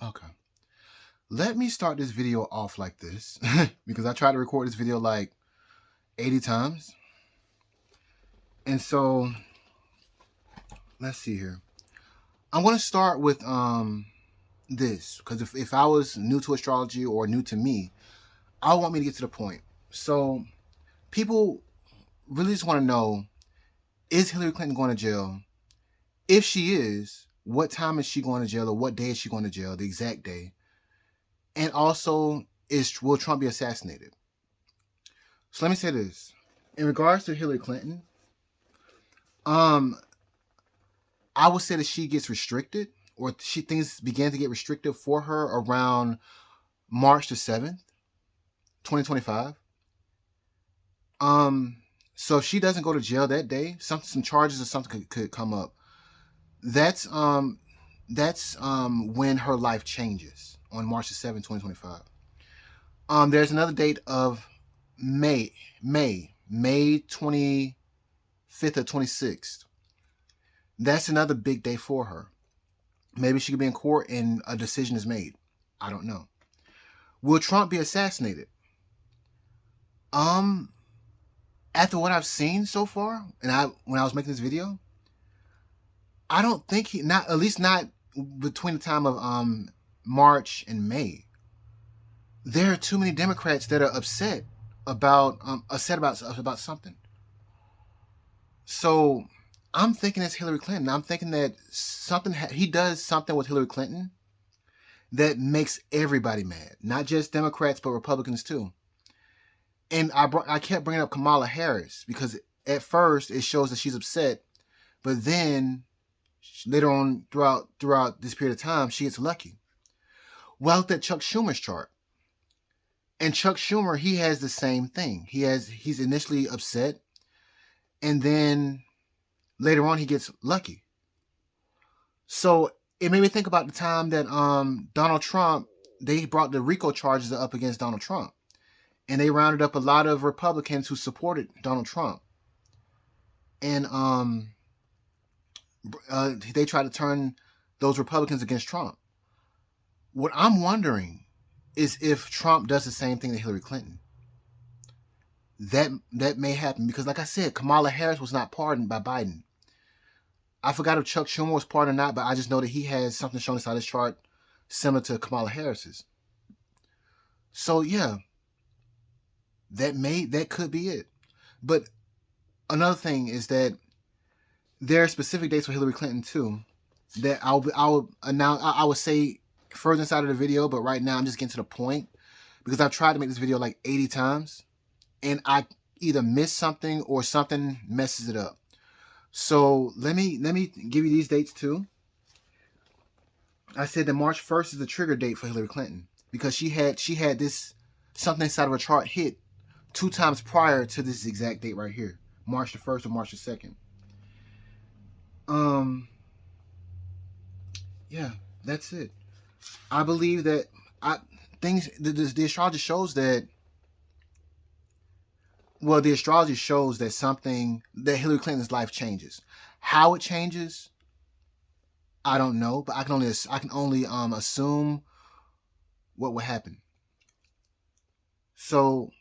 Okay. Let me start this video off like this because I tried to record this video like 80 times. And so let's see here. I'm going to start with this because if I was new to astrology or new to me, I want me to get to the point. So people really just want to know, is Hillary Clinton going to jail? If she is, what time is she going to jail, or what day is she going to jail, the exact day? And also, will Trump be assassinated? So let me say this. In regards to Hillary Clinton, I would say that she gets restricted, or things began to get restricted for her around March the 7th, 2025. So if she doesn't go to jail that day, some charges or something could come up. That's when her life changes on March the 7th, 2025. There's another date of May 25th or 26th. That's another big day for her. Maybe she could be in court and a decision is made. I don't know. Will Trump be assassinated? After what I've seen so far, and when I was making this video, I don't think at least not between the time of March and May. There are too many Democrats that are upset about something. So I'm thinking it's Hillary Clinton. I'm thinking that he does something with Hillary Clinton that makes everybody mad, not just Democrats but Republicans too. And I kept bringing up Kamala Harris because at first it shows that she's upset, but then later on throughout this period of time she gets lucky. Well, I looked at Chuck Schumer's chart, and Chuck Schumer, he has the same thing. He's initially upset, and then later on he gets lucky. So it made me think about the time that Donald Trump, they brought the RICO charges up against Donald Trump. And they rounded up a lot of Republicans who supported Donald Trump. And they tried to turn those Republicans against Trump. What I'm wondering is if Trump does the same thing to Hillary Clinton. That may happen because, like I said, Kamala Harris was not pardoned by Biden. I forgot if Chuck Schumer was pardoned or not, but I just know that he has something shown inside his chart similar to Kamala Harris's. So yeah, that could be it. But another thing is that there are specific dates for Hillary Clinton too that I will announce. I would say further inside of the video, but right now I'm just getting to the point because I've tried to make this video like 80 times and I either miss something or something messes it up. So let me give you these dates too. I said that March 1st is the trigger date for Hillary Clinton because she had this something inside of her chart hit 2 times prior to this exact date right here, March the 1st or March the 2nd. Yeah, that's it. I believe that the astrology shows that. Well, the astrology shows that Hillary Clinton's life changes. How it changes, I don't know, but I can only assume what will happen. So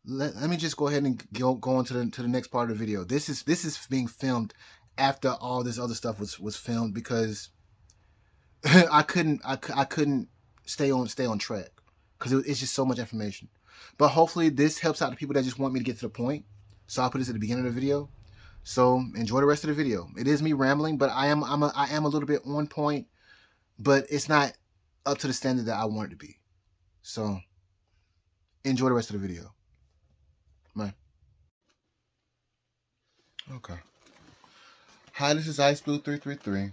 let me just go ahead and go on to the next part of the video. This is being filmed after all this other stuff was filmed because I couldn't stay on track because it's just so much information. But hopefully this helps out the people that just want me to get to the point. So I'll put this at the beginning of the video. So enjoy the rest of the video. It is me rambling, but I am a little bit on point, but it's not up to the standard that I want it to be. So enjoy the rest of the video. Bye. Okay. Hi, this is Iceblu333.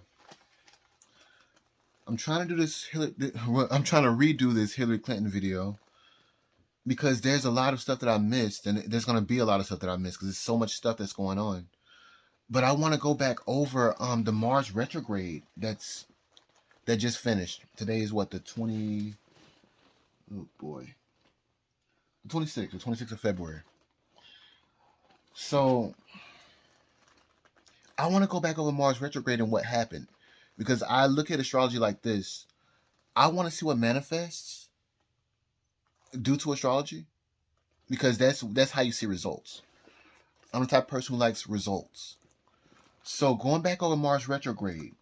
I'm trying to do this I'm trying to redo this Hillary Clinton video because there's a lot of stuff that I missed, and there's going to be a lot of stuff that I missed because there's so much stuff that's going on. But I want to go back over the Mars retrograde that just finished. Today is what, the 26th of February. So I want to go back over Mars retrograde and what happened, because I look at astrology like this. I want to see what manifests due to astrology, because that's how you see results. I'm the type of person who likes results. So going back over Mars retrograde,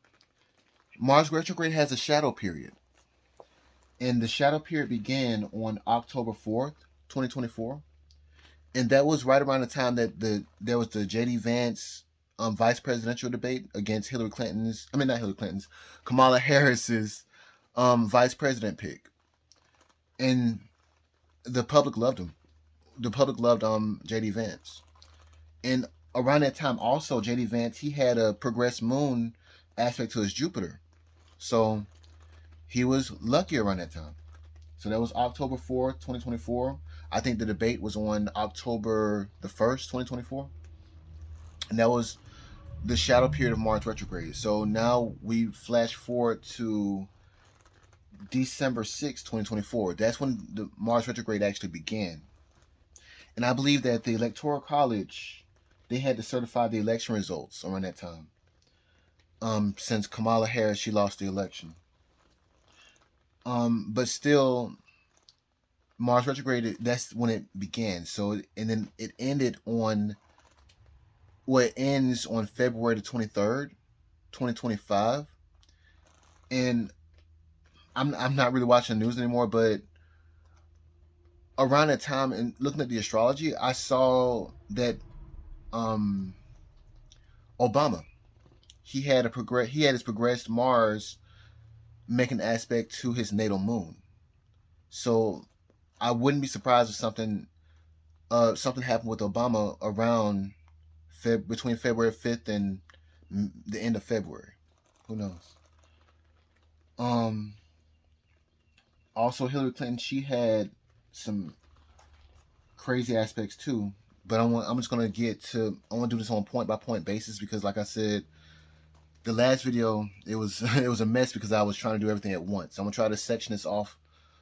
Mars retrograde has a shadow period. And the shadow period began on October 4th, 2024. And that was right around the time that there was the J.D. Vance vice presidential debate against Kamala Harris's vice president pick. And the public loved him. The public loved J.D. Vance. And around that time also, J.D. Vance, he had a progressed moon aspect to his Jupiter. So he was lucky around that time. So that was October 4th, 2024. I think the debate was on October the 1st, 2024. And that was the shadow period of Mars retrograde. So now we flash forward to December 6th, 2024. That's when the Mars retrograde actually began. And I believe that the Electoral College, they had to certify the election results around that time. Since Kamala Harris, she lost the election. But still, Mars retrograde, that's when it began. So, and then it ended on, well, it ends on February the 23rd, 2025. And I'm not really watching the news anymore, but around that time and looking at the astrology, I saw that Obama, he had his progressed Mars make an aspect to his natal moon. So I wouldn't be surprised if something happened with Obama around between February 5th and the end of February. Who knows? Also, Hillary Clinton, she had some crazy aspects too. But I'm just gonna I want to do this on point by point basis, because, like I said, the last video, it was it was a mess because I was trying to do everything at once. I'm gonna try to section this off.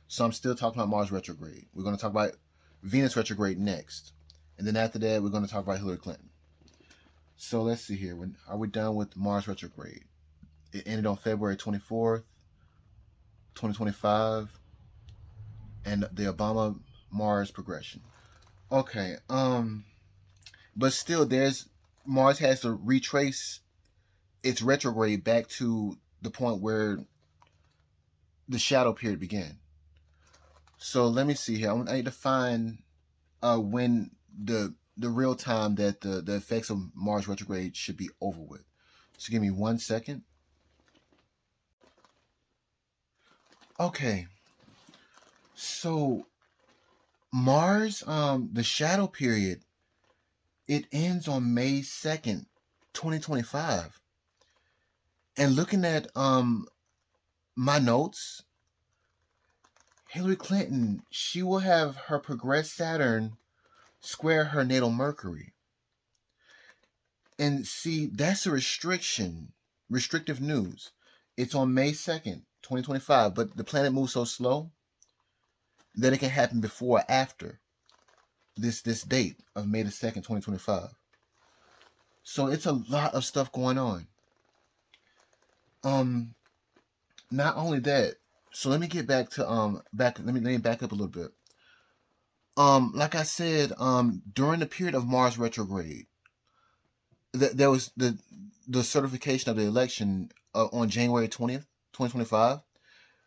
So I'm still talking about Mars retrograde. We're gonna talk about Venus retrograde next, and then after that, we're gonna talk about Hillary Clinton. So let's see here. Are we done with Mars retrograde? It ended on February 24th, 2025, and the Obama Mars progression. Okay. But still, Mars has to retrace its retrograde back to the point where the shadow period began. So let me see here. I need to find when the real time that the effects of Mars retrograde should be over with. So give me 1 second. Okay. So Mars, the shadow period, it ends on May 2nd, 2025. And looking at my notes, Hillary Clinton, she will have her progressed Saturn square her natal Mercury. And see, that's a restrictive news. It's on May 2nd, 2025, but the planet moves so slow that it can happen before or after this date of May the 2nd, 2025. So it's a lot of stuff going on. Not only that, so let me get back to let me back up a little bit. Like I said, during the period of Mars retrograde, there was the certification of the election on January 20th, 2025,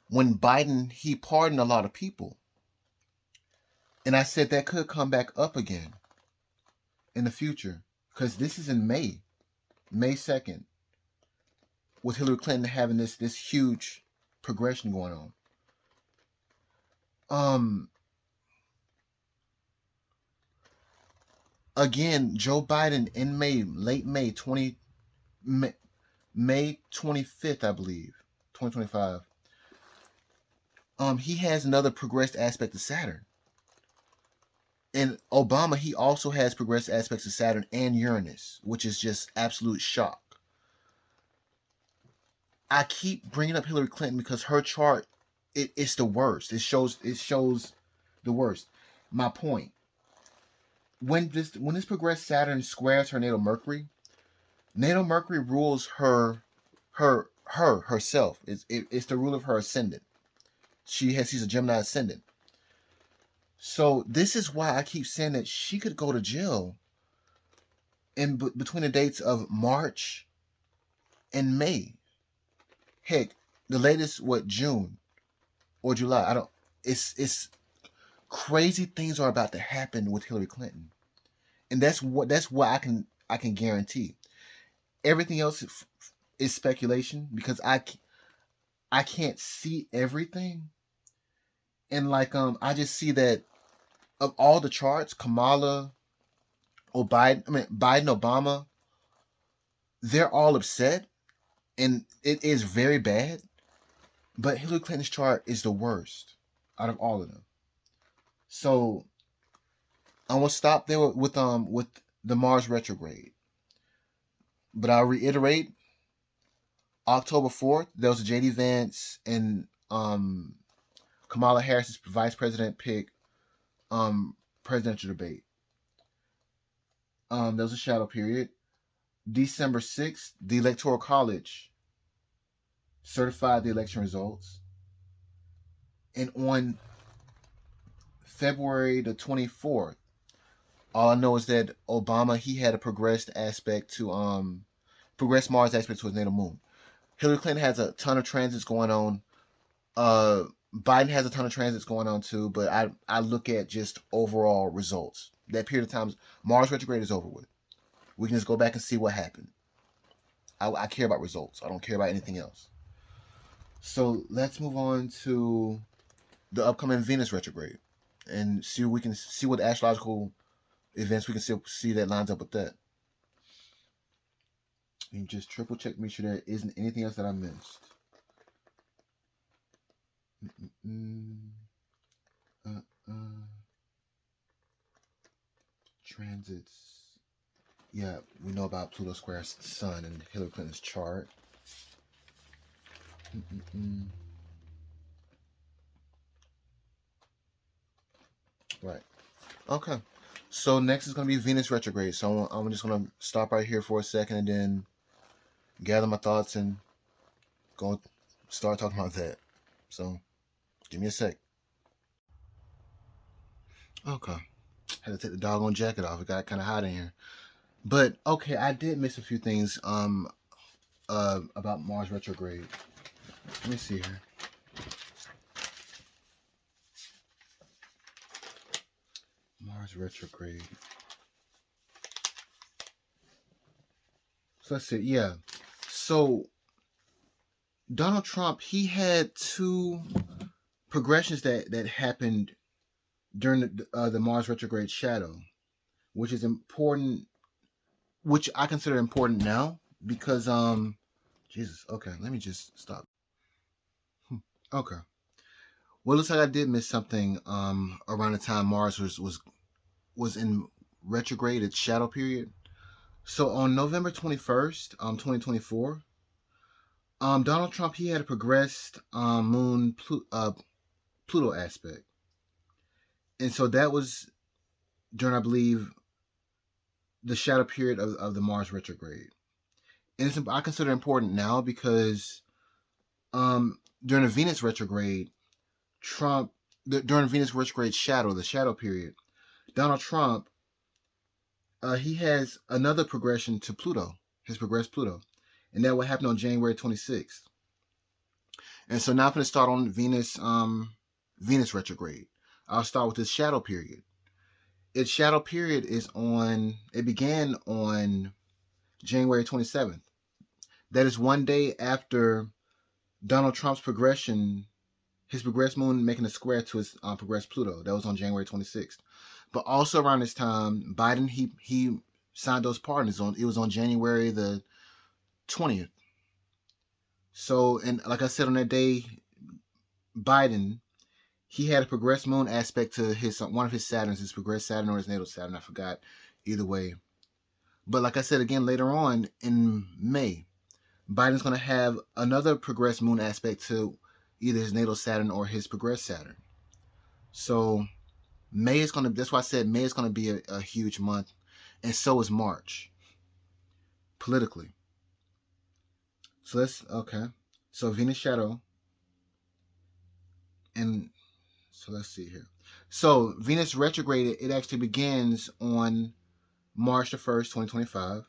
when Biden, he pardoned a lot of people. And I said that could come back up again in the future, because this is in May 2nd, with Hillary Clinton having this huge progression going on. Again, Joe Biden in late May 25th, I believe, 2025. He has another progressed aspect of Saturn. And Obama, he also has progressed aspects of Saturn and Uranus, which is just absolute shock. I keep bringing up Hillary Clinton because her chart, it's the worst. It shows the worst. My point. When this progressed Saturn squares her natal Mercury rules herself. It's the rule of her ascendant. she's a Gemini ascendant. So this is why I keep saying that she could go to jail in between the dates of March and May. Heck, the latest, June or July. I don't. It's crazy things are about to happen with Hillary Clinton, and that's what I can guarantee. Everything else is speculation because I can't see everything, and like I just see that of all the charts, Kamala or Biden, Obama, they're all upset, and it is very bad. But Hillary Clinton's chart is the worst out of all of them. So I'm gonna stop there with the Mars retrograde. But I'll reiterate, October 4th, there was a JD Vance and Kamala Harris's vice president pick presidential debate. There was a shadow period. December 6th, the Electoral College certified the election results. And on February the 24th, all I know is that Obama, he had a progressed Mars aspect to his natal moon. Hillary Clinton has a ton of transits going on. Biden has a ton of transits going on too, but I look at just overall results. That period of time, Mars retrograde is over with. We can just go back and see what happened. I care about results. I don't care about anything else. So let's move on to the upcoming Venus retrograde and see what astrological events we can see that lines up with that. And just triple check, make sure there isn't anything else that I missed. Transits. Yeah, we know about Pluto square Sun and Hillary Clinton's chart. Right. Okay. So next is going to be Venus retrograde. So I'm just going to stop right here for a second and then gather my thoughts and go start talking about that. So give me a sec. Okay. Had to take the doggone jacket off. It got kind of hot in here. But okay, I did miss a few things about Mars retrograde. Let me see here. Mars retrograde. So let's see. Yeah. So Donald Trump, he had two progressions that happened during the Mars retrograde shadow, which is important, which I consider important now because Jesus. Okay, let me just stop. Okay. Well, it looks like I did miss something around the time Mars was in retrograde, its shadow period. So on November 21st, 2024, Donald Trump, he had a progressed moon Pluto aspect. And so that was during, I believe, the shadow period of the Mars retrograde. And I consider it important now because during the Venus retrograde, during Venus retrograde shadow, the shadow period, Donald Trump, he has another progression to Pluto, his progressed Pluto. And that will happen on January 26th. And so now I'm going to start on Venus retrograde. I'll start with its shadow period. Its shadow period began on January 27th. That is one day after Donald Trump's progression, his progressed moon making a square to his progressed Pluto. That was on January 26th. But also around this time, Biden, he signed those pardons it was on January the 20th. So, and like I said on that day, Biden, he had a progressed moon aspect to one of his Saturns, his progressed Saturn or his natal Saturn. I forgot. Either way. But like I said again later on in May, Biden's going to have another progressed moon aspect to either his natal Saturn or his progressed Saturn. So that's why I said May is going to be a huge month. And so is March. Politically. So okay. So Venus shadow. And so let's see here. So Venus retrograde, it actually begins on March the 1st, 2025.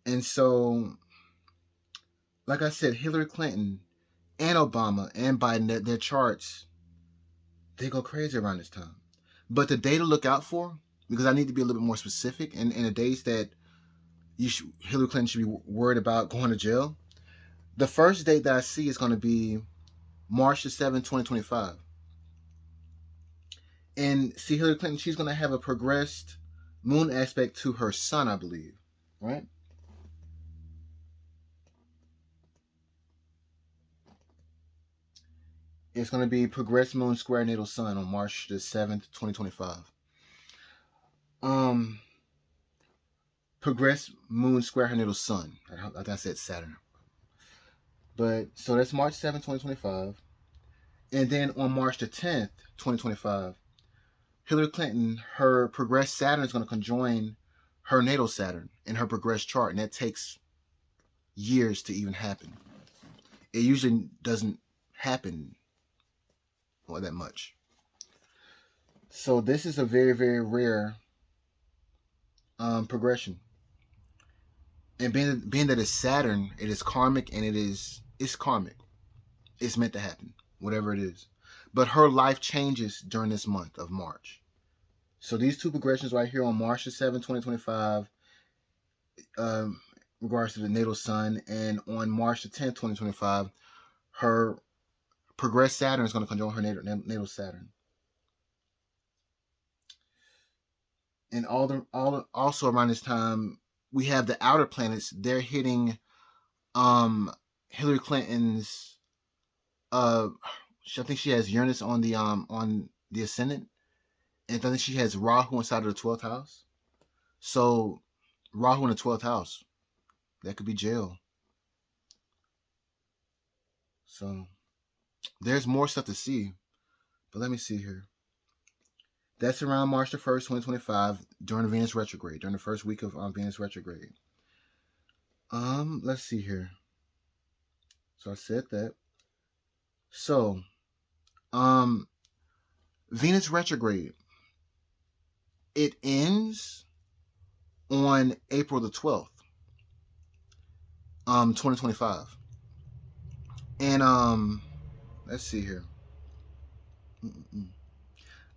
And so, like I said, Hillary Clinton and Obama and Biden, their charts, they go crazy around this time. But the day to look out for, because I need to be a little bit more specific, and in the days that Hillary Clinton should be worried about going to jail, the first date that I see is going to be March the 7th, 2025. And see, Hillary Clinton, she's going to have a progressed moon aspect to her sun, I believe, right? It's going to be progressed moon square natal sun on March the 7th, 2025. Progressed moon square her natal sun. I think I said Saturn. But so that's March 7th, 2025. And then on March the 10th, 2025, Hillary Clinton, her progressed Saturn is going to conjoin her natal Saturn in her progressed chart. And that takes years to even happen. It usually doesn't happen all that much. So this is a very, very rare progression. And being that it's Saturn, it is karmic, and it's karmic. It's meant to happen, whatever it is. But her life changes during this month of March. So these two progressions right here on March the 7th, 2025, regards to the natal sun, and on March the 10th, 2025, her progressed Saturn is going to conjoin her natal Saturn. And also around this time, we have the outer planets. They're hitting Hillary Clinton's. I think she has Uranus on the ascendant, and I think she has Rahu inside of the 12th house. So Rahu in the 12th house, that could be jail. So there's more stuff to see, but let me see here. That's around March the 1st, 2025, during the Venus retrograde, during the first week of Venus retrograde. Let's see here. So I said that. So, Venus retrograde, it ends on April the 12th, 2025. And, let's see here.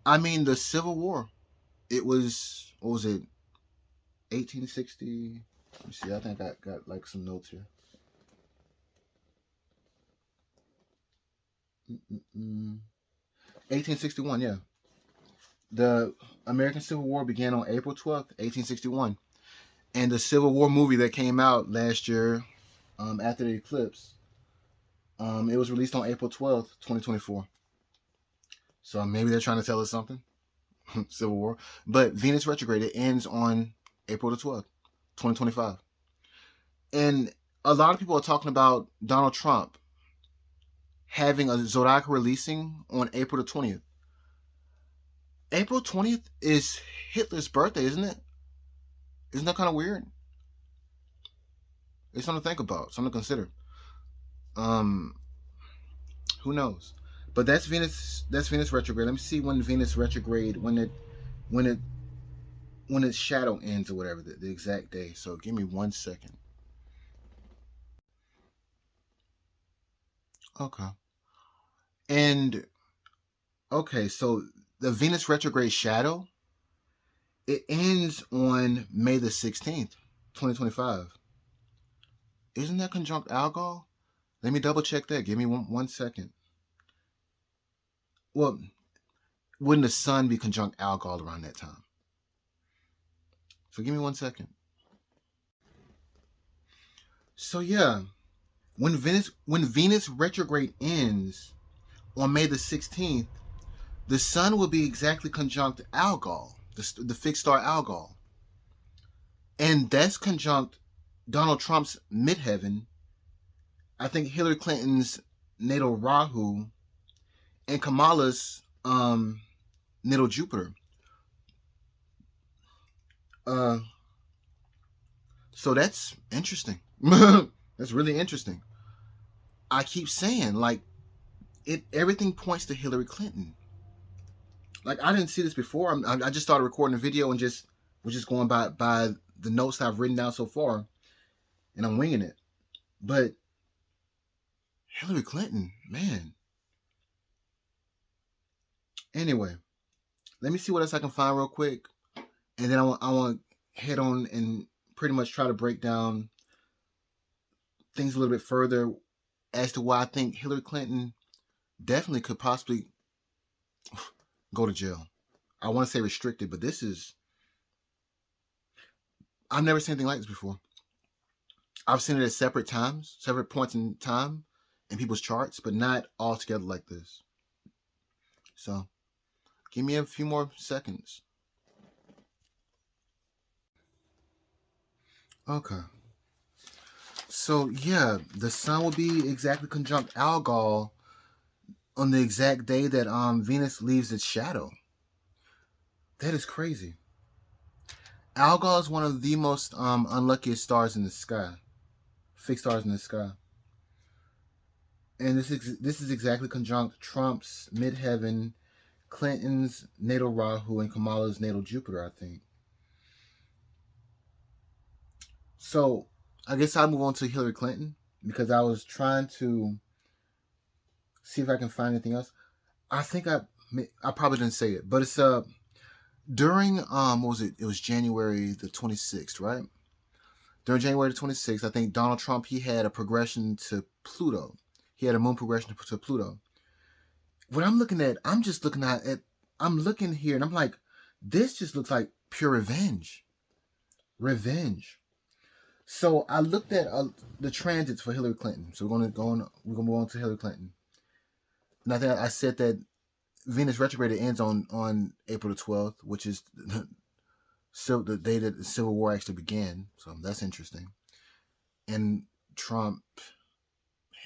I mean, the Civil War, it was, what was it, 1860? Let me see, I think I got like some notes here. 1861, yeah. The American Civil War began on April 12th, 1861. And the Civil War movie that came out last year, after the eclipse, it was released on April 12th, 2024. So maybe they're trying to tell us something. Civil War. But Venus retrograde, it ends on April the 12th, 2025. And a lot of people are talking about Donald Trump having a zodiac releasing on April the 20th. April 20th is Hitler's birthday, isn't it? Isn't that kind of weird? It's something to think about, something to consider. Who knows? But that's Venus retrograde. Let me see when Venus retrograde, when its shadow ends or whatever, the exact day. So give me 1 second. Okay. And okay, so the Venus retrograde shadow, it ends on May the 16th, 2025. Isn't that conjunct Algol? Let me double check that. Give me one second. Well, wouldn't the sun be conjunct Algol around that time? So give me 1 second. So yeah, when Venus retrograde ends on May the 16th, the sun will be exactly conjunct Algol, the fixed star Algol. And that's conjunct Donald Trump's midheaven, I think Hillary Clinton's natal Rahu, and Kamala's natal Jupiter. So that's interesting. That's really interesting. I keep saying, like, everything points to Hillary Clinton. Like, I didn't see this before. I just started recording a video and was just going by the notes that I've written down so far, and I'm winging it. But Hillary Clinton, man. Anyway, let me see what else I can find real quick, and then I want to head on and pretty much try to break down things a little bit further as to why I think Hillary Clinton definitely could possibly go to jail. I want to say restricted, but I've never seen anything like this before. I've seen it at separate times, separate points in time in people's charts, but not all together like this. So, give me a few more seconds. Okay. So, yeah, the sun will be exactly conjunct Algol on the exact day that Venus leaves its shadow. That is crazy. Algol is one of the most unluckiest stars in the sky. Fixed stars in the sky. And this is exactly conjunct Trump's midheaven, Clinton's natal Rahu, and Kamala's natal Jupiter, I think. So, I guess I'll move on to Hillary Clinton, because I was trying to see if I can find anything else. I think I probably didn't say it, but it's during what was it? It was January the 26th, right? During January the 26th, I think Donald Trump, he had a progression to Pluto. He had a moon progression to Pluto. What I'm looking at, I'm looking here and I'm like, this just looks like pure revenge. Revenge. So I looked at the transits for Hillary Clinton. So we're gonna move on to Hillary Clinton. And I think I said that Venus retrograde ends on April the 12th, which is the day that the Civil War actually began. So that's interesting. And Trump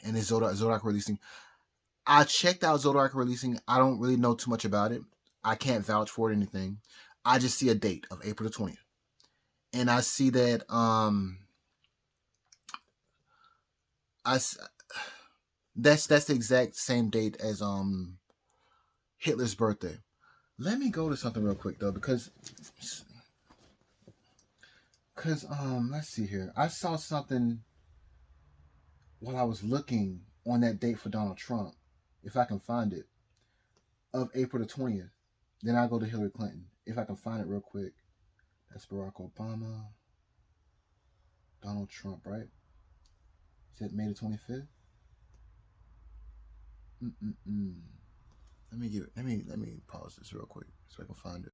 and his Zodiac releasing. I checked out Zodiac releasing. I don't really know too much about it. I can't vouch for it or anything. I just see a date of April the 20th. And I see that that's the exact same date as Hitler's birthday. Let me go to something real quick though, because let's see here. I saw something while I was looking on that date for Donald Trump, if I can find it, of April the 20th. Then I'll go to Hillary Clinton, if I can find it real quick. That's Barack Obama, Donald Trump, right? Is that May the 25th? Let me pause this real quick so I can find it.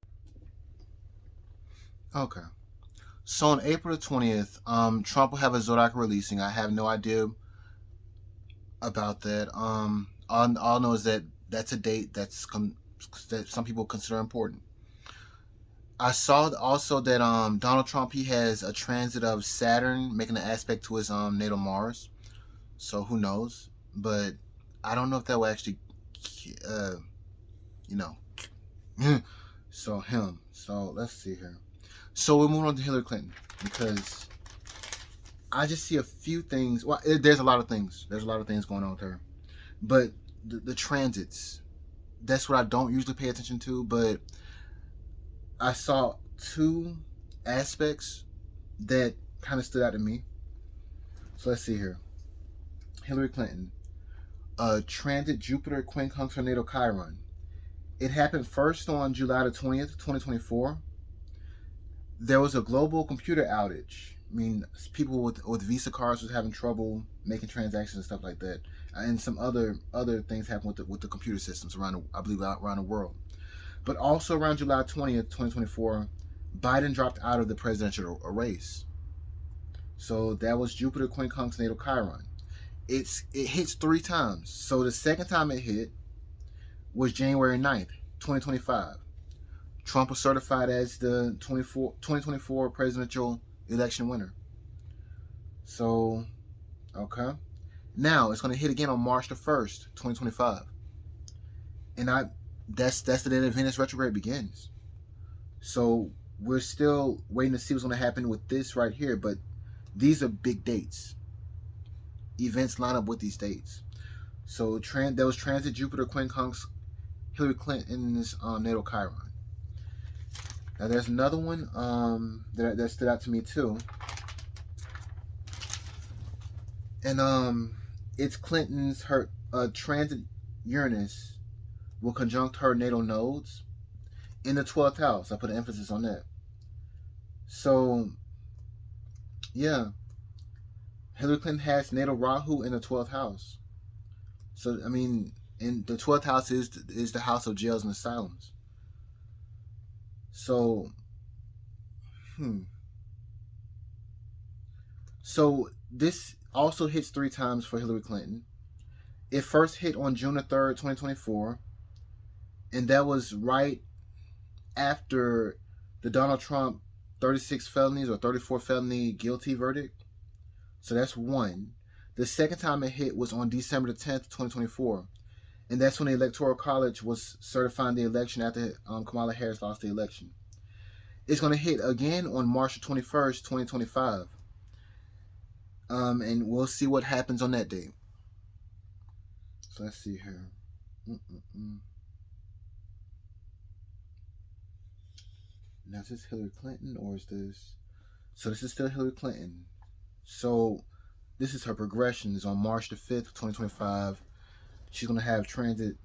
Okay. So on April the 20th, Trump will have a Zodiac releasing. I have no idea about that. All I know is that that's a date that some people consider important. I saw also that Donald Trump, he has a transit of Saturn making an aspect to his natal Mars. So who knows? But I don't know if that will actually, So him. So let's see here. So we'll move on to Hillary Clinton, because I just see a few things. Well, there's a lot of things. There's a lot of things going on with her. But the transits, that's what I don't usually pay attention to. But I saw two aspects that kind of stood out to me. So let's see here. Hillary Clinton. Transit Jupiter quincunx her natal Chiron. It happened first on July the 20th, 2024. There was a global computer outage. I mean, people with Visa cards was having trouble making transactions and stuff like that, and some other things happened with the computer systems around the world. But also around July 20th, 2024, Biden dropped out of the presidential race. So that was Jupiter quincunx natal Chiron. It hits 3 times. So the second time it hit was January 9th, 2025. Trump was certified as the 2024 presidential election winner. So, okay. Now it's going to hit again on March the 1st, 2025. And that's the day that Venus retrograde begins. So we're still waiting to see what's going to happen with this right here, but these are big dates. Events line up with these dates. So there was transit Jupiter quincunx Hillary Clinton's natal Chiron. Now there's another one that stood out to me too, and it's Clinton's her transit Uranus will conjunct her natal nodes in the 12th house. I put an emphasis on that. So yeah, Hillary Clinton has natal Rahu in the 12th house. So I mean, and the 12th house is the house of jails and asylums. So So this also hits 3 times for Hillary Clinton. It first hit on June the 3rd, 2024, and that was right after the Donald Trump 36 felonies or 34 felony guilty verdict. So that's one. The second time it hit was on December the 10th, 2024, and that's when the Electoral College was certifying the election after Kamala Harris lost the election. It's going to hit again on March the 21st, 2025. And we'll see what happens on that date. So let's see here. Now is this Hillary Clinton or is this? So this is still Hillary Clinton. So this is her progressions on March the 5th, 2025. She's going to have transit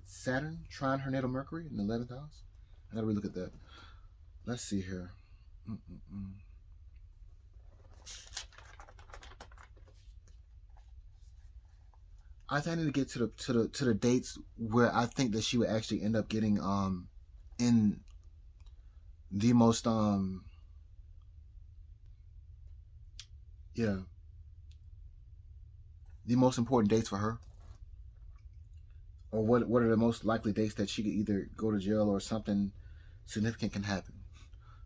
Saturn trine her natal Mercury in the 11th house. I gotta relook at that. Let's see here. I think I need to get to the dates where I think that she would actually end up getting in the most the most important dates for her, or what are the most likely dates that she could either go to jail or something significant can happen.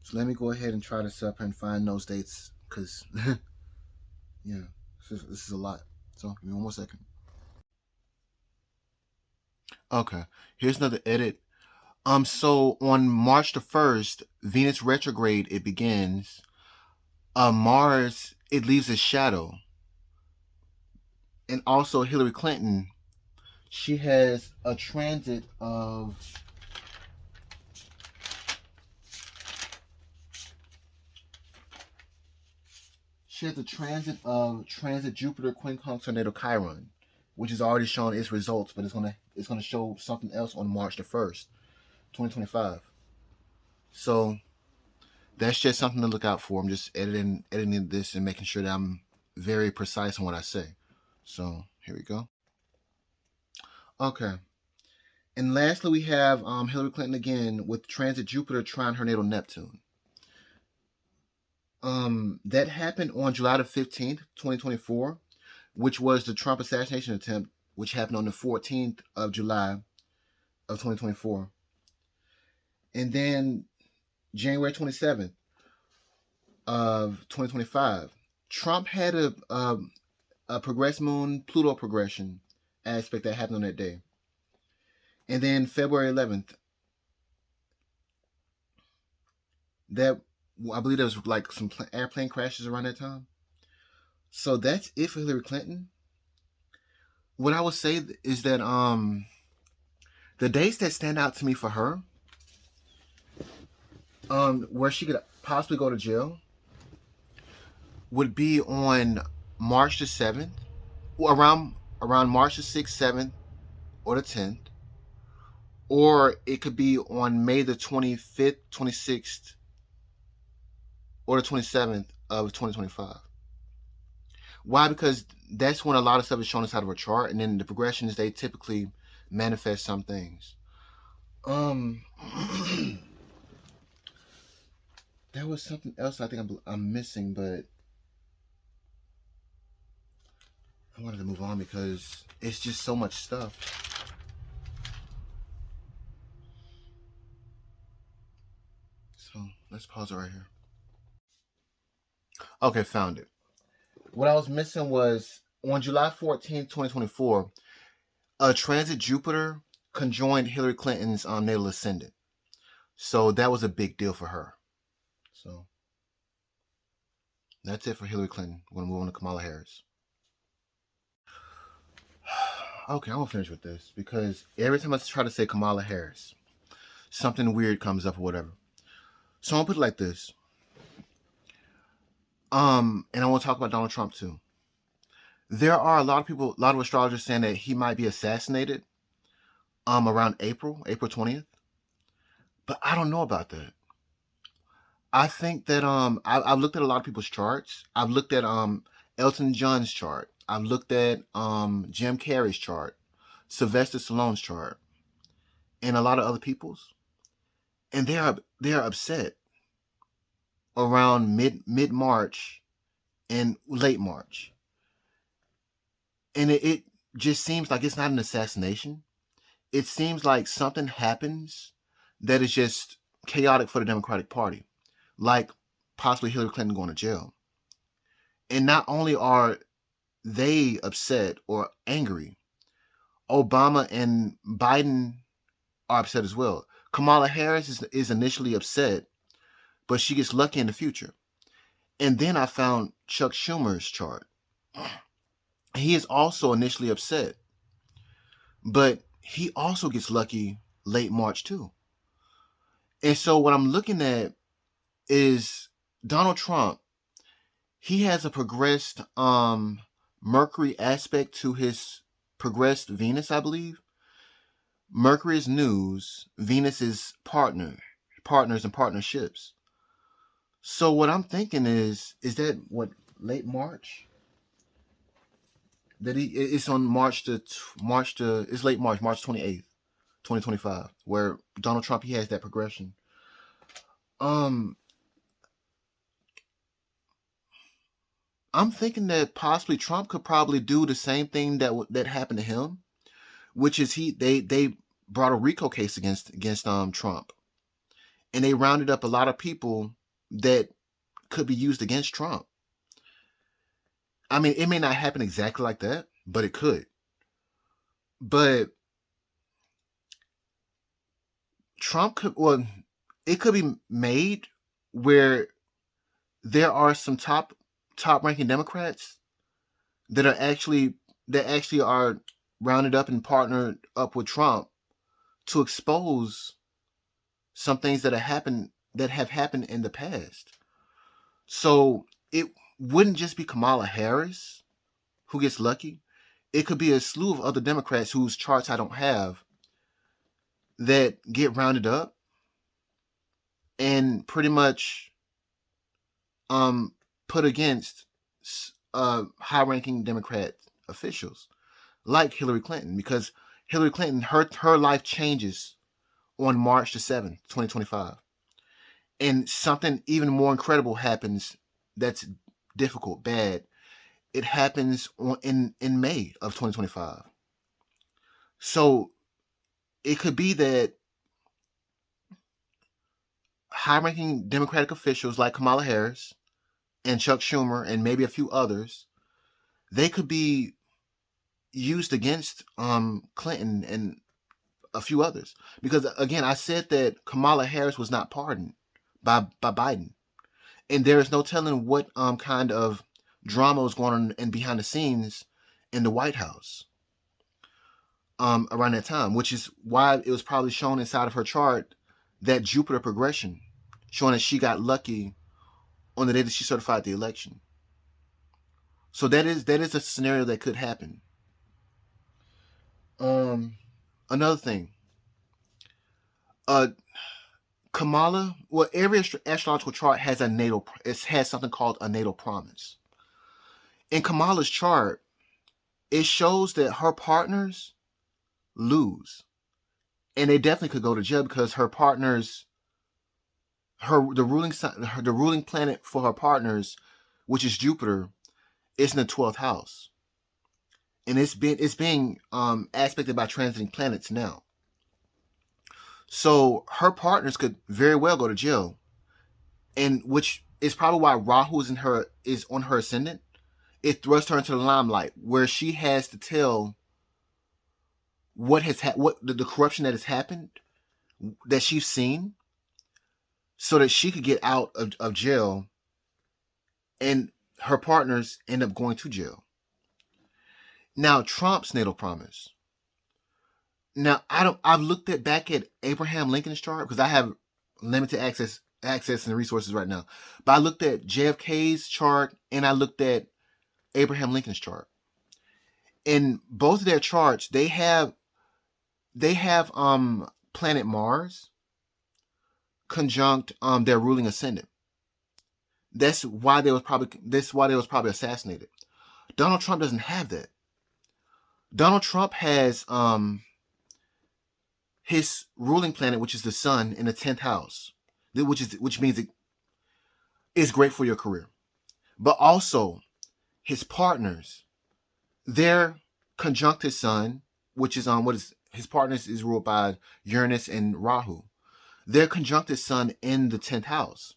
So let me go ahead and try this up and find those dates, because yeah, this is a lot. So give me one more second. Okay, here's another edit. So on March the 1st, Venus retrograde, it begins. Mars, it leaves a shadow. And also Hillary Clinton, she has a transit of transit Jupiter quincunx her natal Chiron, which is already shown its results, but it's gonna show something else on March the 1st, 2025. So that's just something to look out for. I'm just editing this and making sure that I'm very precise on what I say. So here we go. Okay. And lastly, we have Hillary Clinton again with transit Jupiter trine her natal Neptune. That happened on July the 15th, 2024, which was the Trump assassination attempt, which happened on the 14th of July of 2024. And then January 27th of 2025, Trump had a progress moon Pluto progression aspect that happened on that day. And then February 11th, that I believe there was like some airplane crashes around that time. So that's it for Hillary Clinton. What I would say is that the dates that stand out to me for her, where she could possibly go to jail, would be on March the 7th, around March the 6th, 7th, or the 10th, or it could be on May the 25th, 26th, or the 27th of 2025. Why? Because that's when a lot of stuff is shown inside of a chart, and then the progressions, they typically manifest some things. There was something else I think I'm missing, but I wanted to move on because it's just so much stuff. So let's pause it right here. Okay, found it. What I was missing was on July 14th, 2024, a transit Jupiter conjoined Hillary Clinton's natal ascendant. So that was a big deal for her. So that's it for Hillary Clinton. We're going to move on to Kamala Harris. Okay, I'm gonna finish with this because every time I try to say Kamala Harris, something weird comes up or whatever. So I'm gonna put it like this. And I want to talk about Donald Trump too. There are a lot of people, a lot of astrologers saying that he might be assassinated around April 20th. But I don't know about that. I think that I've looked at a lot of people's charts. I've looked at Elton John's chart. I've looked at Jim Carrey's chart, Sylvester Stallone's chart, and a lot of other people's. And they are upset around mid March and late March. And it just seems like it's not an assassination. It seems like something happens that is just chaotic for the Democratic Party, like possibly Hillary Clinton going to jail. And not only are they upset or angry, Obama and Biden are upset as well. Kamala Harris is initially upset, but she gets lucky in the future. And then I found Chuck Schumer's chart. He is also initially upset, but he also gets lucky late March too. And so what I'm looking at is Donald Trump. He has a progressed Mercury aspect to his progressed Venus, I believe. Mercury is news, Venus is partners and partnerships. So what I'm thinking is that what, late March? That it's on March it's late March 28th, 2025, where Donald Trump, he has that progression. I'm thinking that possibly Trump could probably do the same thing that happened to him, which is they brought a RICO case against Trump, and they rounded up a lot of people that could be used against Trump. I mean, it may not happen exactly like that, but it could. But Trump could, well, it could be made where there are some top ranking Democrats that actually are rounded up and partnered up with Trump to expose some things that have happened in the past. So it wouldn't just be Kamala Harris who gets lucky. It could be a slew of other Democrats whose charts I don't have that get rounded up and pretty much put against high-ranking Democrat officials like Hillary Clinton, because Hillary Clinton, her life changes on March the 7th, 2025. And something even more incredible happens that's difficult, bad. It happens in May of 2025. So it could be that high-ranking Democratic officials like Kamala Harris and Chuck Schumer and maybe a few others, they could be used against Clinton and a few others. Because again, I said that Kamala Harris was not pardoned by Biden, and there is no telling what kind of drama was going on and behind the scenes in the White House around that time, which is why it was probably shown inside of her chart that Jupiter progression, showing that she got lucky on the day that she certified the election. So that is a scenario that could happen. Another thing, Kamala, well, every astrological chart has has something called a natal promise. In Kamala's chart, it shows that her partners lose, and they definitely could go to jail because her partners, the ruling planet for her partners, which is Jupiter, is in the 12th house, and it's being aspected by transiting planets now. So her partners could very well go to jail, and which is probably why Rahu is on her ascendant. It thrusts her into the limelight, where she has to tell what the corruption that has happened, that she's seen, so that she could get out of jail, and her partners end up going to jail. Now, Trump's natal promise. Now I've looked back at Abraham Lincoln's chart because I have limited access and resources right now. But I looked at JFK's chart and I looked at Abraham Lincoln's chart. In both of their charts, they have planet Mars conjunct their ruling ascendant. That's why they was probably assassinated. Donald Trump doesn't have that. Donald Trump has his ruling planet, which is the sun, in the 10th house, which means it is great for your career. But also his partners, they're conjunct his sun, which is his partners is ruled by Uranus and Rahu. They're conjunct his sun in the 10th house.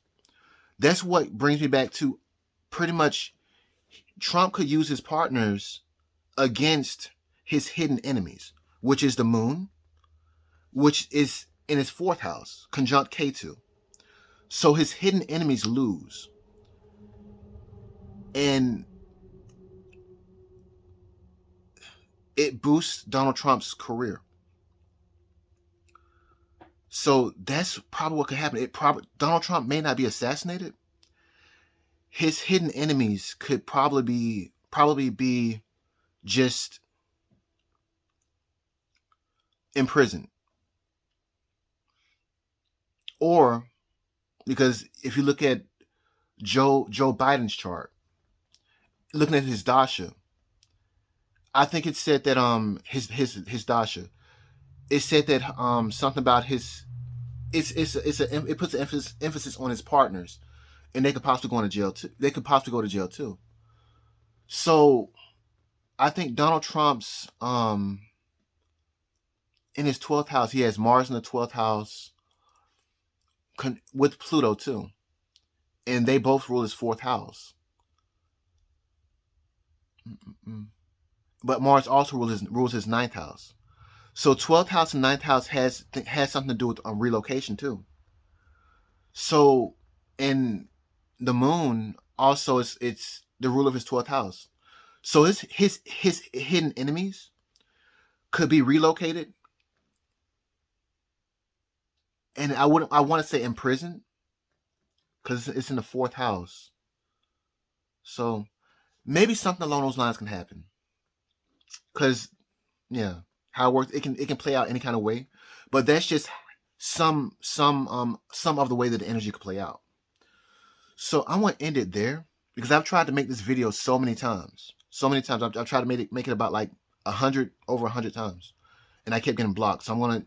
That's what brings me back to pretty much Trump could use his partners against his hidden enemies, which is the moon, which is in his 4th house, conjunct K2. So his hidden enemies lose. And it boosts Donald Trump's career. So that's probably what could happen. Donald Trump may not be assassinated. His hidden enemies could probably be just imprisoned. Or because if you look at Joe Biden's chart, looking at his dasha, I think it said that his dasha, it said that something about his it puts an emphasis on his partners, and they could possibly go to jail too. They could possibly go to jail too. So I think Donald Trump's in his 12th house, he has Mars in the 12th house with Pluto too, and they both rule his 4th house. But Mars also rules his 9th house. So 12th house and 9th house has something to do with relocation too. So, and the moon also it's the ruler of his 12th house. So his hidden enemies could be relocated, and I want to say imprisoned because it's in the 4th house. So maybe something along those lines can happen. Because yeah, how it works, it can play out any kind of way, but that's just some of the way that the energy could play out. So I want to end it there because I've tried to make this video so many times. I've tried to make it about like over 100 times, and I kept getting blocked. So I'm gonna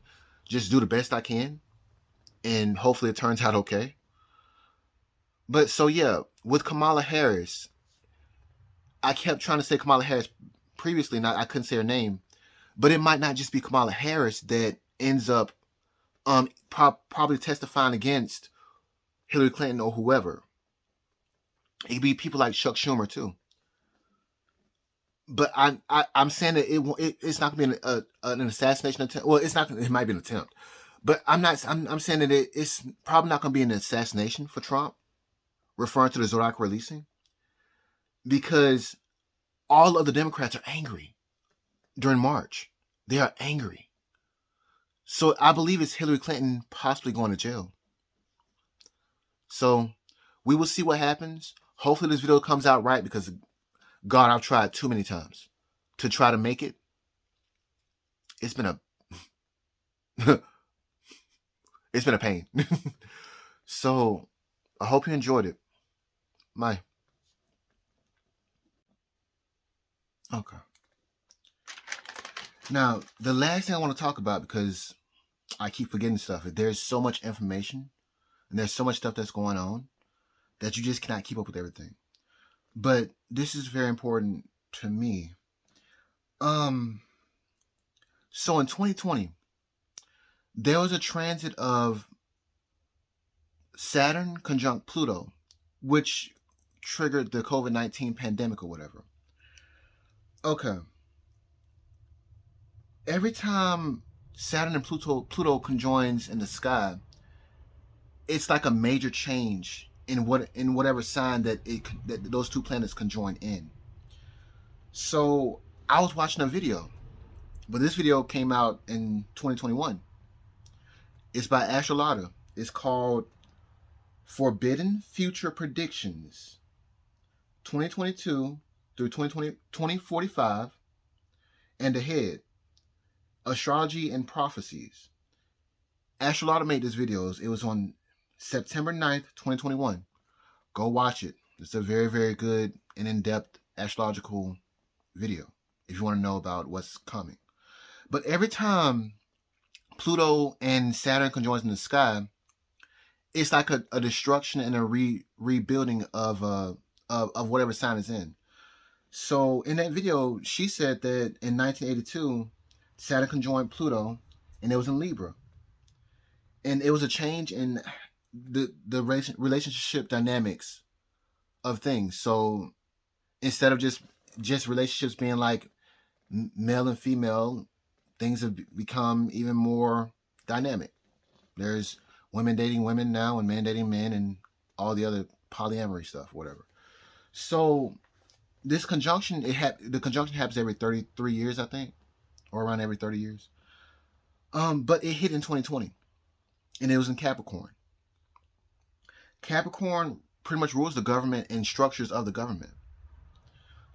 just do the best I can, and hopefully it turns out okay. But so yeah, with Kamala Harris, I kept trying to say Kamala Harris previously, and I couldn't say her name, but it might not just be Kamala Harris that ends up probably testifying against Hillary Clinton or whoever. It could be people like Chuck Schumer too. But I'm saying that it's not gonna be an assassination attempt. Well, it's not. It might be an attempt, but I'm saying that it's probably not gonna be an assassination for Trump, referring to the Zodiac releasing, because all of the Democrats are angry during March. They are angry. So I believe it's Hillary Clinton possibly going to jail. So we will see what happens. Hopefully this video comes out right because, God, I've tried too many times to try to make it. It's been a pain. So I hope you enjoyed it. Bye. Okay. Now, the last thing I want to talk about, because I keep forgetting stuff, there's so much information and there's so much stuff that's going on that you just cannot keep up with everything. But this is very important to me. So in 2020, there was a transit of Saturn conjunct Pluto, which triggered the COVID-19 pandemic or whatever. Okay. Every time Saturn and Pluto conjoins in the sky, it's like a major change in whatever sign that those two planets conjoin in. So I was watching a video, But this video came out in 2021. It's by Astrologer. It's called Forbidden Future Predictions 2022 through 2045 and ahead. Astrology and Prophecies. Astrologer made this video. It was on September 9th, 2021. Go watch it. It's a very, very good and in-depth astrological video if you want to know about what's coming. But every time Pluto and Saturn conjoins in the sky, it's like a destruction and a rebuilding of whatever sign it's in. So in that video, she said that in 1982, Saturn conjoined Pluto, and it was in Libra, and it was a change in the relationship dynamics of things. So instead of just relationships being like male and female, things have become even more dynamic. There's women dating women now, and men dating men, and all the other polyamory stuff, whatever. So this conjunction, the conjunction happens every 33 years, I think, or around every 30 years. But it hit in 2020, and it was in Capricorn. Capricorn pretty much rules the government and structures of the government.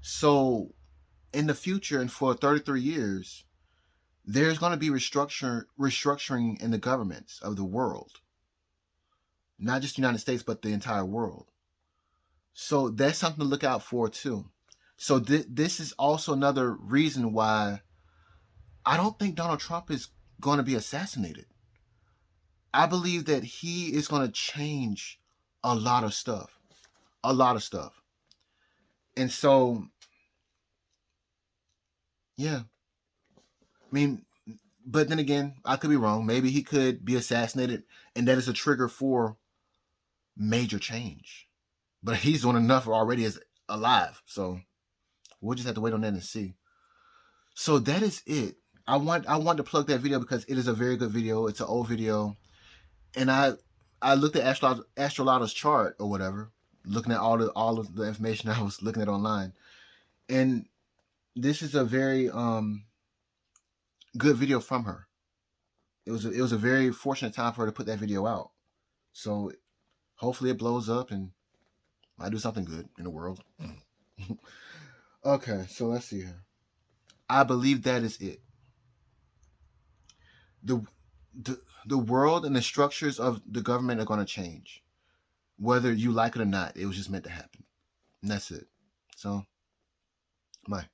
So in the future, and for 33 years, there's going to be restructuring in the governments of the world. Not just the United States, but the entire world. So that's something to look out for too. So this is also another reason why I don't think Donald Trump is going to be assassinated. I believe that he is going to change a lot of stuff. A lot of stuff. And so, yeah. I mean, but then again, I could be wrong. Maybe he could be assassinated, and that is a trigger for major change. But he's doing enough already as alive. So we'll just have to wait on that and see. So that is it. I want to plug that video because it is a very good video. It's an old video. And I looked at Astrologer's chart or whatever, looking at all of the information I was looking at online. And this is a very good video from her. It was a very fortunate time for her to put that video out. So hopefully it blows up and might do something good in the world. Okay, so let's see here. I believe that is it. The world and the structures of the government are going to change. Whether you like it or not, it was just meant to happen. And that's it. So, bye.